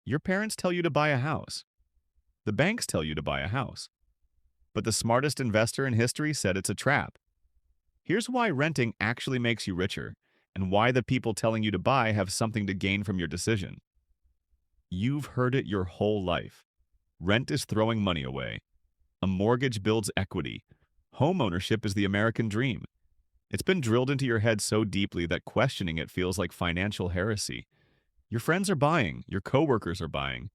Your parents tell you to buy a house. The banks tell you to buy a house. But the smartest investor in history said it's a trap. Here's why renting actually makes you richer, and why the people telling you to buy have something to gain from your decision. You've heard it your whole life. Rent is throwing money away. A mortgage builds equity. Homeownership is the American dream. It's been drilled into your head so deeply that questioning it feels like financial heresy. Your friends are buying, your coworkers are buying.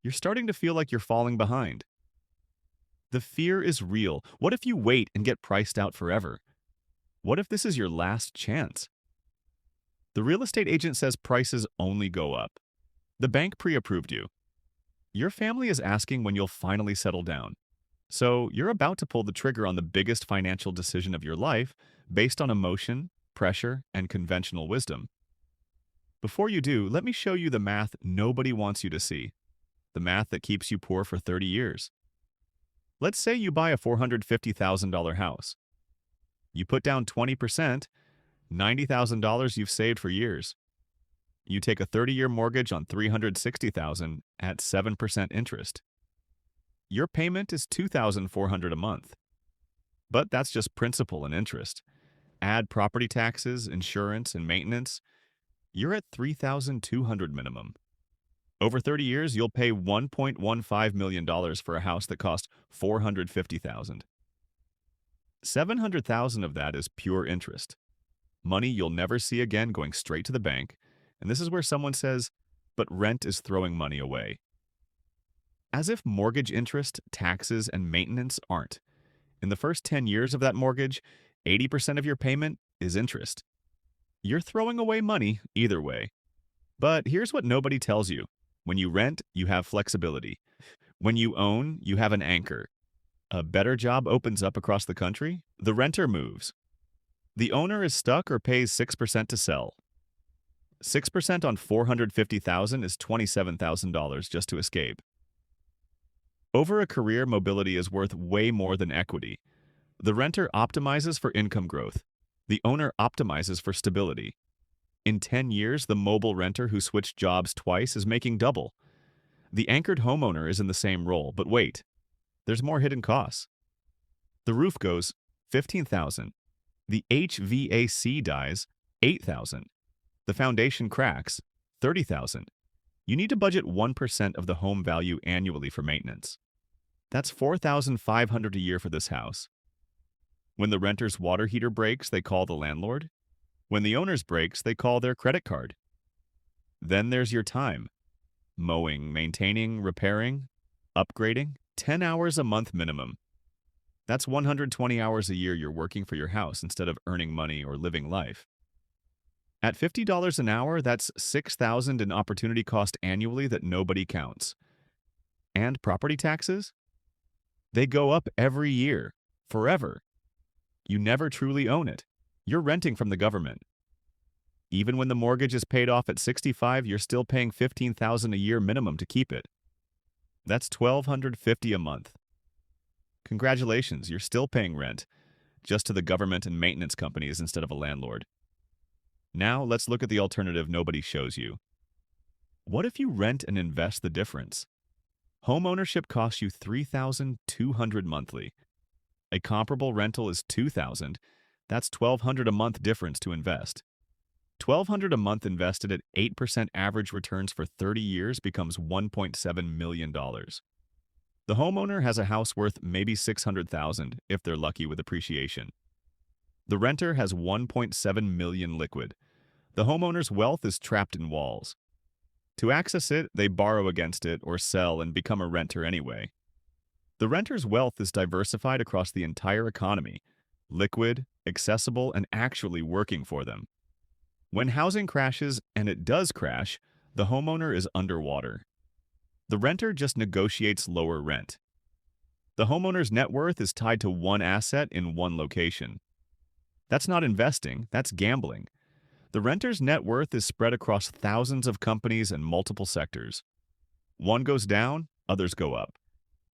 You're starting to feel like you're falling behind. The fear is real. What if you wait and get priced out forever? What if this is your last chance? The real estate agent says prices only go up. The bank pre-approved you. Your family is asking when you'll finally settle down. So you're about to pull the trigger on the biggest financial decision of your life based on emotion, pressure, and conventional wisdom. Before you do, let me show you the math nobody wants you to see. The math that keeps you poor for 30 years. Let's say you buy a $450,000 house. You put down 20%, $90,000 you've saved for years. You take a 30-year mortgage on $360,000 at 7% interest. Your payment is $2,400 a month. But that's just principal and interest. Add property taxes, insurance, and maintenance, you're at $3,200 minimum. Over 30 years, you'll pay $1.15 million for a house that cost $450,000. $700,000 of that is pure interest. Money you'll never see again going straight to the bank, and this is where someone says, but rent is throwing money away. As if mortgage interest, taxes, and maintenance aren't. In the first 10 years of that mortgage, 80% of your payment is interest. You're throwing away money either way. But here's what nobody tells you. When you rent, you have flexibility. When you own, you have an anchor. A better job opens up across the country, the renter moves. The owner is stuck or pays 6% to sell. 6% on $450,000 is $27,000 just to escape. Over a career, mobility is worth way more than equity. The renter optimizes for income growth. The owner optimizes for stability. In 10 years, the mobile renter who switched jobs twice is making double. The anchored homeowner is in the same role, but wait, there's more hidden costs. The roof goes $15,000. The HVAC dies $8,000. The foundation cracks $30,000. You need to budget 1% of the home value annually for maintenance. That's $4,500 a year for this house. When the renter's water heater breaks, they call the landlord. When the owner's breaks, they call their credit card. Then there's your time. Mowing, maintaining, repairing, upgrading, 10 hours a month minimum. That's 120 hours a year you're working for your house instead of earning money or living life. At $50 an hour, that's $6,000 in opportunity cost annually that nobody counts. And property taxes? They go up every year, forever. You never truly own it. You're renting from the government. Even when the mortgage is paid off at 65, you're still paying $15,000 a year minimum to keep it. That's $1,250 a month. Congratulations, you're still paying rent, just to the government and maintenance companies instead of a landlord. Now let's look at the alternative nobody shows you. What if you rent and invest the difference? Home ownership costs you $3,200 monthly. A comparable rental is $2,000. That's $1,200 a month difference to invest. $1,200 a month invested at 8% average returns for 30 years becomes $1.7 million. The homeowner has a house worth maybe $600,000 if they're lucky with appreciation. The renter has $1.7 million liquid. The homeowner's wealth is trapped in walls. To access it, they borrow against it or sell and become a renter anyway. The renter's wealth is diversified across the entire economy, liquid, accessible, and actually working for them. When housing crashes, and it does crash, the homeowner is underwater. The renter just negotiates lower rent. The homeowner's net worth is tied to one asset in one location. That's not investing, that's gambling. The renter's net worth is spread across thousands of companies and multiple sectors. One goes down, others go up.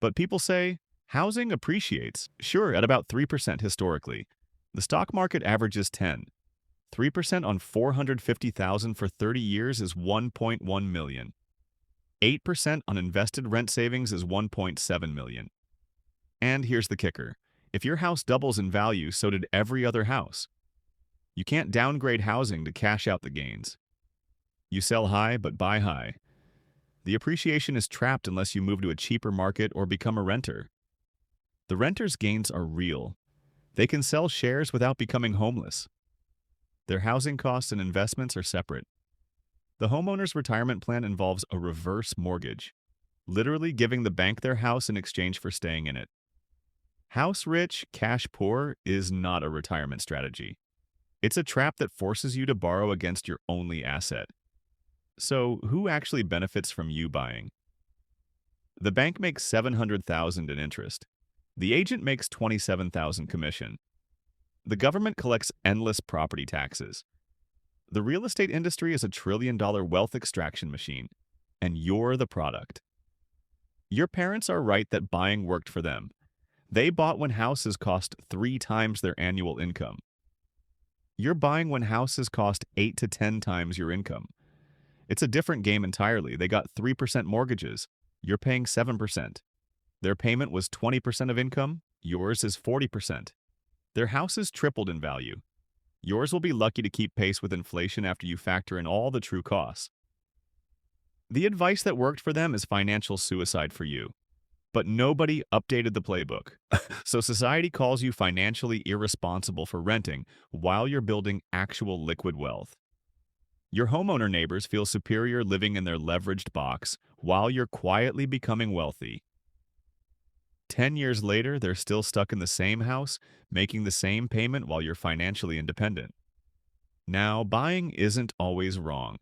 But people say, housing appreciates, sure, at about 3% historically. The stock market averages 10. 3% on $450,000 for 30 years is $1.1 million. 8% on invested rent savings is 1.7 million. And here's the kicker. If your house doubles in value, so did every other house. You can't downgrade housing to cash out the gains. You sell high, but buy high. The appreciation is trapped unless you move to a cheaper market or become a renter. The renter's gains are real. They can sell shares without becoming homeless. Their housing costs and investments are separate. The homeowner's retirement plan involves a reverse mortgage, literally giving the bank their house in exchange for staying in it. House rich, cash poor is not a retirement strategy. It's a trap that forces you to borrow against your only asset. So, who actually benefits from you buying? The bank makes $700,000 in interest. The agent makes $27,000 commission. The government collects endless property taxes. The real estate industry is a trillion-dollar wealth extraction machine, and you're the product. Your parents are right that buying worked for them. They bought when houses cost 3 times their annual income. You're buying when houses cost 8 to 10 times your income. It's a different game entirely. They got 3% mortgages. You're paying 7%. Their payment was 20% of income. Yours is 40%. Their houses tripled in value. Yours will be lucky to keep pace with inflation after you factor in all the true costs. The advice that worked for them is financial suicide for you. But nobody updated the playbook. So society calls you financially irresponsible for renting while you're building actual liquid wealth. Your homeowner neighbors feel superior living in their leveraged box while you're quietly becoming wealthy. 10 years later, they're still stuck in the same house, making the same payment while you're financially independent. Now, buying isn't always wrong.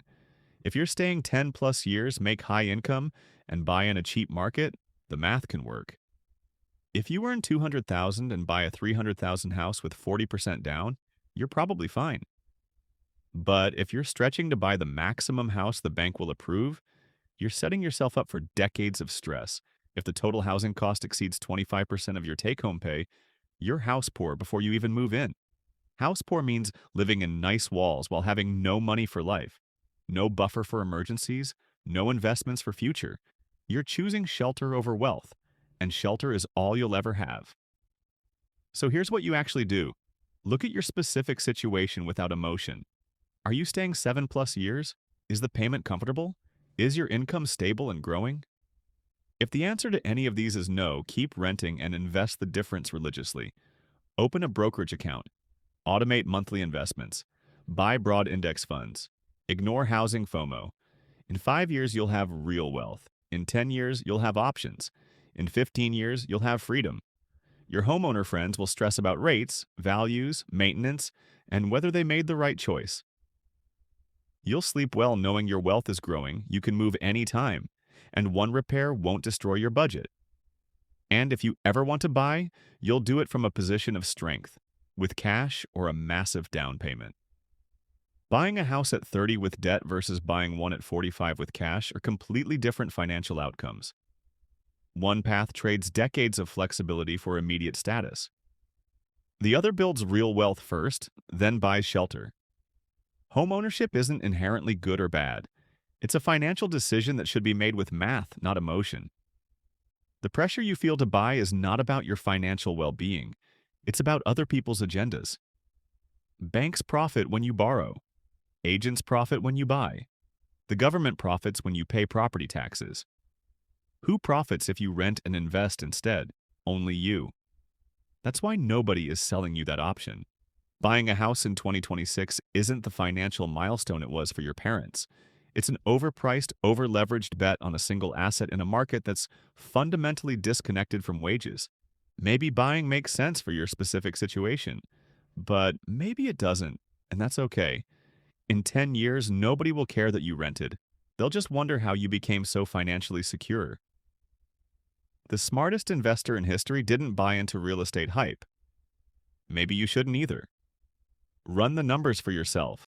If you're staying 10 plus years, make high income, and buy in a cheap market, the math can work. If you earn $200,000 and buy a $300,000 house with 40% down, you're probably fine. But if you're stretching to buy the maximum house the bank will approve, you're setting yourself up for decades of stress. If the total housing cost exceeds 25% of your take-home pay, you're house poor before you even move in. House poor means living in nice walls while having no money for life, no buffer for emergencies, no investments for future. You're choosing shelter over wealth, and shelter is all you'll ever have. So here's what you actually do. Look at your specific situation without emotion. Are you staying 7+ years? Is the payment comfortable? Is your income stable and growing? If the answer to any of these is no, keep renting and invest the difference religiously. Open a brokerage account. Automate monthly investments. Buy broad index funds. Ignore housing FOMO. In 5 years, you'll have real wealth. In 10 years, you'll have options. In 15 years, you'll have freedom. Your homeowner friends will stress about rates, values, maintenance, and whether they made the right choice. You'll sleep well knowing your wealth is growing, you can move anytime, and one repair won't destroy your budget. And if you ever want to buy, you'll do it from a position of strength, with cash or a massive down payment. Buying a house at 30 with debt versus buying one at 45 with cash are completely different financial outcomes. One path trades decades of flexibility for immediate status. The other builds real wealth first, then buys shelter. Homeownership isn't inherently good or bad. It's a financial decision that should be made with math, not emotion. The pressure you feel to buy is not about your financial well-being. It's about other people's agendas. Banks profit when you borrow. Agents profit when you buy. The government profits when you pay property taxes. Who profits if you rent and invest instead? Only you. That's why nobody is selling you that option. Buying a house in 2026 isn't the financial milestone it was for your parents. It's an overpriced, over-leveraged bet on a single asset in a market that's fundamentally disconnected from wages. Maybe buying makes sense for your specific situation, but maybe it doesn't, and that's okay. In 10 years, nobody will care that you rented. They'll just wonder how you became so financially secure. The smartest investor in history didn't buy into real estate hype. Maybe you shouldn't either. Run the numbers for yourself.